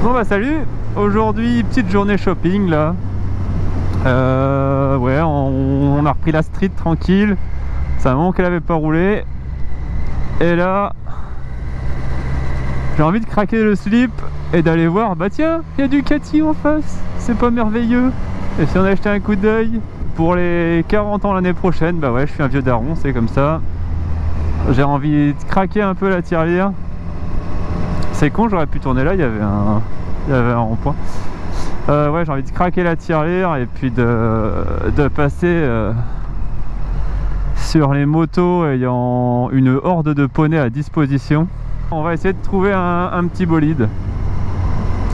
Bon bah salut, aujourd'hui petite journée shopping là. Ouais, on a repris la street tranquille. C'est un moment qu'elle avait pas roulé. Et là, j'ai envie de craquer le slip et d'aller voir, bah tiens, il y a Ducati en face. C'est pas merveilleux. Et si on a acheté un coup d'œil pour les 40 ans l'année prochaine, bah ouais, je suis un vieux daron, c'est comme ça. J'ai envie de craquer un peu la tirelire. C'est con, j'aurais pu tourner là, il y avait un rond-point. Ouais, j'ai envie de craquer la tirelire et puis de passer sur les motos ayant une horde de poneys à disposition. On va essayer de trouver un petit bolide.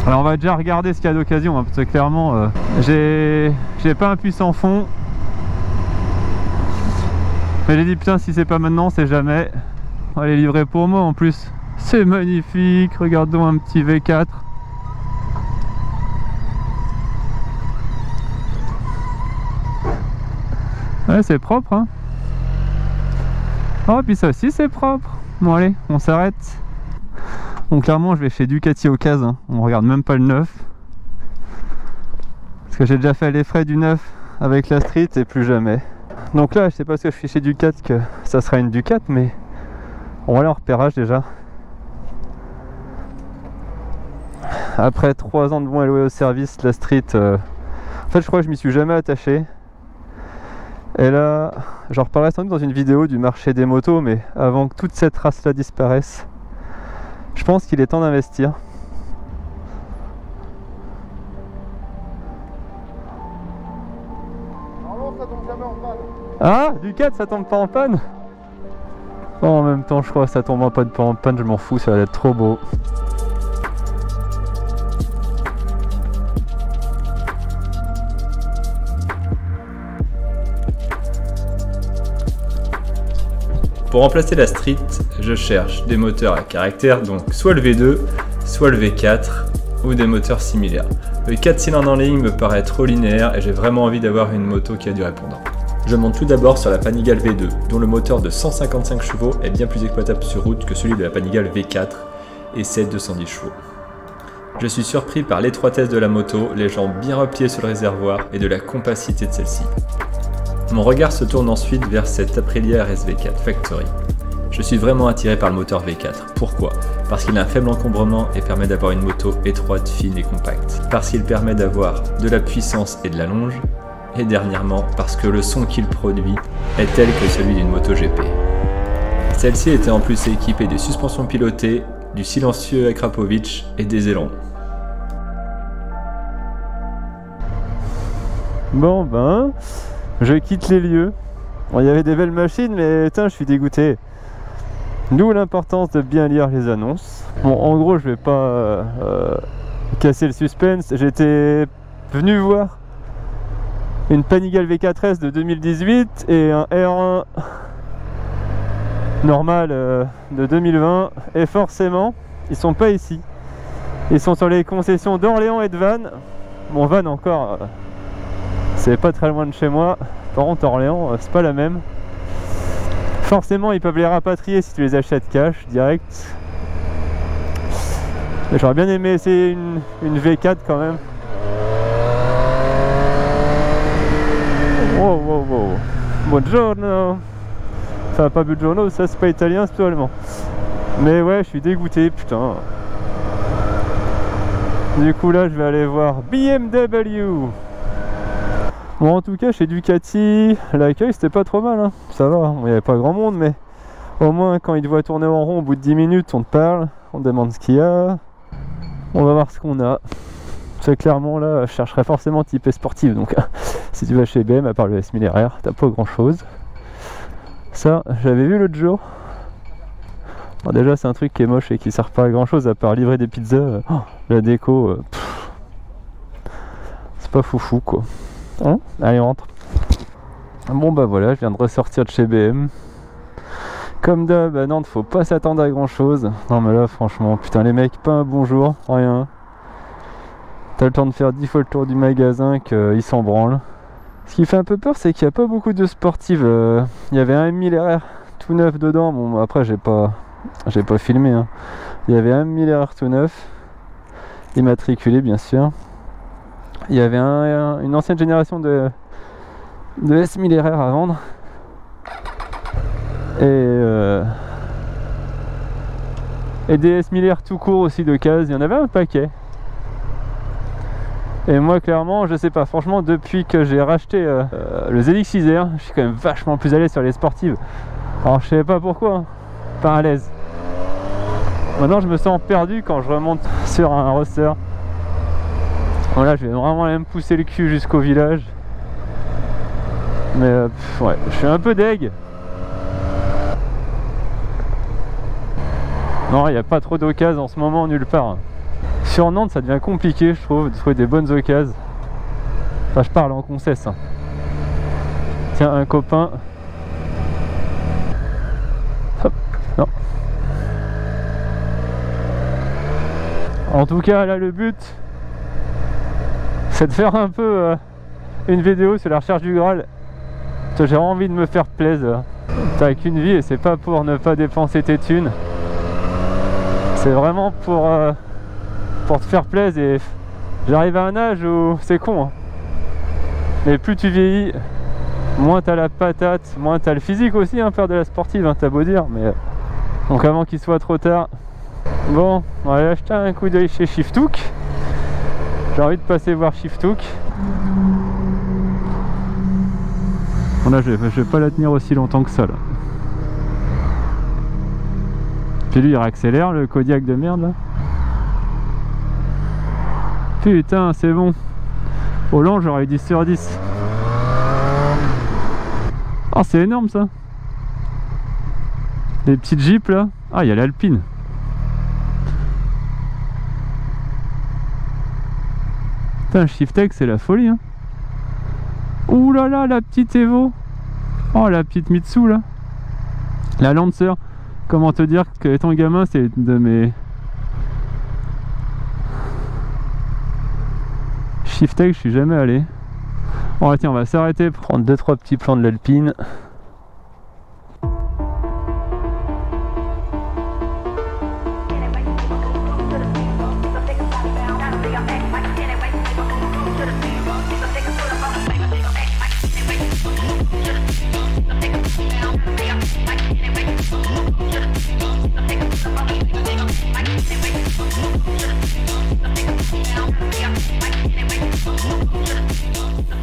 Alors on va déjà regarder ce qu'il y a d'occasion, hein, parce que clairement j'ai pas un puissant fond. Mais j'ai dit putain, si c'est pas maintenant, c'est jamais. On va les livrer pour moi en plus. C'est magnifique, regardons un petit V4. Ouais, c'est propre, hein. Oh, puis ça aussi c'est propre. Bon allez, on s'arrête. Bon, clairement je vais chez Ducati Occasion, hein. On regarde même pas le neuf. Parce que j'ai déjà fait les frais du neuf avec la street et plus jamais. Donc là, je sais pas ce que je fais chez Ducati que ça sera une Ducat, mais on va aller en repérage déjà. Après 3 ans de bon loué au service, la street, en fait je crois que je m'y suis jamais attaché. Et là, j'en reparlerai sans doute dans une vidéo du marché des motos, mais avant que toute cette race là disparaisse, je pense qu'il est temps d'investir. Normalement ça tombe jamais en panne. Ah, Ducat, ça tombe pas en panne? Bon, en même temps, je crois que ça tombe pas en panne, je m'en fous, ça va être trop beau. Pour remplacer la Street, je cherche des moteurs à caractère, donc soit le V2, soit le V4, ou des moteurs similaires. Le 4 cylindres en ligne me paraît trop linéaire et j'ai vraiment envie d'avoir une moto qui a du répondant. Je monte tout d'abord sur la Panigale V2, dont le moteur de 155 chevaux est bien plus exploitable sur route que celui de la Panigale V4 et ses 210 chevaux. Je suis surpris par l'étroitesse de la moto, les jambes bien repliées sur le réservoir et de la compacité de celle-ci. Mon regard se tourne ensuite vers cette Aprilia RS-V4 Factory. Je suis vraiment attiré par le moteur V4. Pourquoi? Parce qu'il a un faible encombrement et permet d'avoir une moto étroite, fine et compacte. Parce qu'il permet d'avoir de la puissance et de la longe. Et dernièrement, parce que le son qu'il produit est tel que celui d'une moto GP. Celle-ci était en plus équipée des suspensions pilotées, du silencieux Akrapovic et des ailerons. Bon ben, je quitte les lieux. Bon, il y avait des belles machines, mais putain, je suis dégoûté. D'où l'importance de bien lire les annonces. Bon, en gros, je vais pas casser le suspense. J'étais venu voir une Panigale V4S de 2018 et un R1 normal de 2020. Et forcément, ils sont pas ici. Ils sont sur les concessions d'Orléans et de Vannes. Bon, Vannes encore, c'est pas très loin de chez moi. Par contre, Orléans, c'est pas la même. Forcément, ils peuvent les rapatrier si tu les achètes cash, direct. J'aurais bien aimé essayer une V4 quand même. Wow, wow, wow. Buongiorno. Enfin, pas buongiorno, ça c'est pas italien, c'est tout allemand. Mais ouais, je suis dégoûté, putain. Du coup, là, je vais aller voir BMW. Bon, en tout cas, chez Ducati, l'accueil c'était pas trop mal, hein. Ça va, il n'y avait pas grand monde, mais au moins quand ils te voient tourner en rond au bout de 10 minutes, on te parle, on te demande ce qu'il y a, on va voir ce qu'on a. C'est clairement là, je chercherais forcément type sportif, donc si tu vas chez BM, à part le S1000 RR, t'as pas grand chose. Ça, j'avais vu l'autre jour. Bon, déjà, c'est un truc qui est moche et qui sert pas à grand chose à part livrer des pizzas. La déco, c'est pas foufou quoi. Hein, allez, on rentre. Bon bah voilà, je viens de ressortir de chez BM. Comme d'hab, à Nantes, faut pas s'attendre à grand chose. Non mais là franchement, putain les mecs, pas un bonjour, rien. T'as le temps de faire 10 fois le tour du magasin qu'ils s'en branlent. Ce qui fait un peu peur, c'est qu'il n'y a pas beaucoup de sportives. Il y avait un M1000 RR tout neuf dedans. Bon après j'ai pas filmé, hein. Il y avait un M1000 RR tout neuf. immatriculé bien sûr. Il y avait une ancienne génération de S1000 RR à vendre. Et des S1000 R tout court aussi d'occasion, il y en avait un paquet. Et moi clairement, je sais pas, franchement depuis que j'ai racheté le ZX6R, je suis quand même vachement plus à l'aise sur les sportives. Alors je sais pas pourquoi, hein. Pas à l'aise. Maintenant je me sens perdu quand je remonte sur un roster. Voilà, je vais vraiment aller me pousser le cul jusqu'au village. Mais ouais, je suis un peu deg. Non, il n'y a pas trop d'occasions en ce moment nulle part. Sur Nantes, ça devient compliqué, je trouve, de trouver des bonnes occasions. Enfin, je parle en concesse. Hein. Tiens, un copain. Hop, non. En tout cas, là, le but, c'est de faire un peu une vidéo sur la recherche du Graal. J'ai vraiment envie de me faire plaisir. T'as qu'une vie et c'est pas pour ne pas dépenser tes thunes. C'est vraiment pour te faire plaisir. Et j'arrive à un âge où c'est con. Hein. Mais plus tu vieillis, moins t'as la patate, moins t'as le physique aussi, hein, faire de la sportive, hein, t'as beau dire. Mais donc avant qu'il soit trop tard. Bon, on va aller acheter un coup d'œil chez Shiftook. J'ai envie de passer voir Shiftook. Bon là je vais pas la tenir aussi longtemps que ça là. Puis lui il réaccélère le Kodiak de merde là. Putain c'est bon. Au long j'aurais eu 10 sur 10. Oh c'est énorme ça. Les petites jeeps là. Ah il y a l'Alpine. Putain Shiftech c'est la folie hein. Ouh là là, la petite Evo. Oh la petite Mitsu là. La Lancer. Comment te dire que étant gamin c'est de mes... Shiftech je suis jamais allé. Bon tiens on va s'arrêter, prendre 2-3 petits plans de l'Alpine.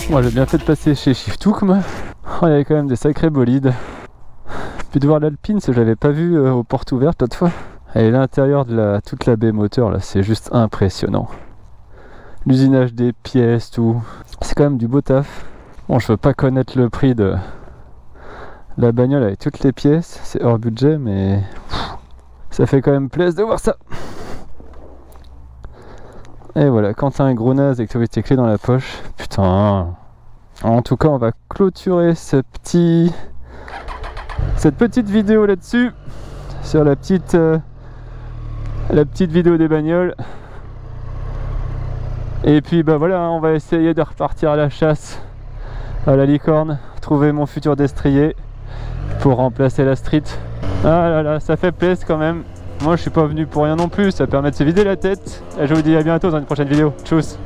Moi j'ai bien fait de passer chez Shiftook moi. Oh, il y avait quand même des sacrés bolides. Puis de voir l'Alpine, ce que j'avais pas vu aux portes ouvertes l'autre fois. Et l'intérieur de toute la baie moteur là, c'est juste impressionnant. L'usinage des pièces, tout. C'est quand même du beau taf. Bon je veux pas connaître le prix de la bagnole avec toutes les pièces, c'est hors budget mais ça fait quand même plaisir de voir ça. Et voilà, quand t'as un gros naze et que tu as tes clés dans la poche, putain. En tout cas, on va clôturer cette petite vidéo là-dessus, sur la petite vidéo des bagnoles. Et puis bah voilà, on va essayer de repartir à la chasse à la licorne, trouver mon futur destrier pour remplacer la street. Ah là là, ça fait plaisir quand même. Moi je suis pas venu pour rien non plus, ça permet de se vider la tête. Et je vous dis à bientôt dans une prochaine vidéo. Tchuss.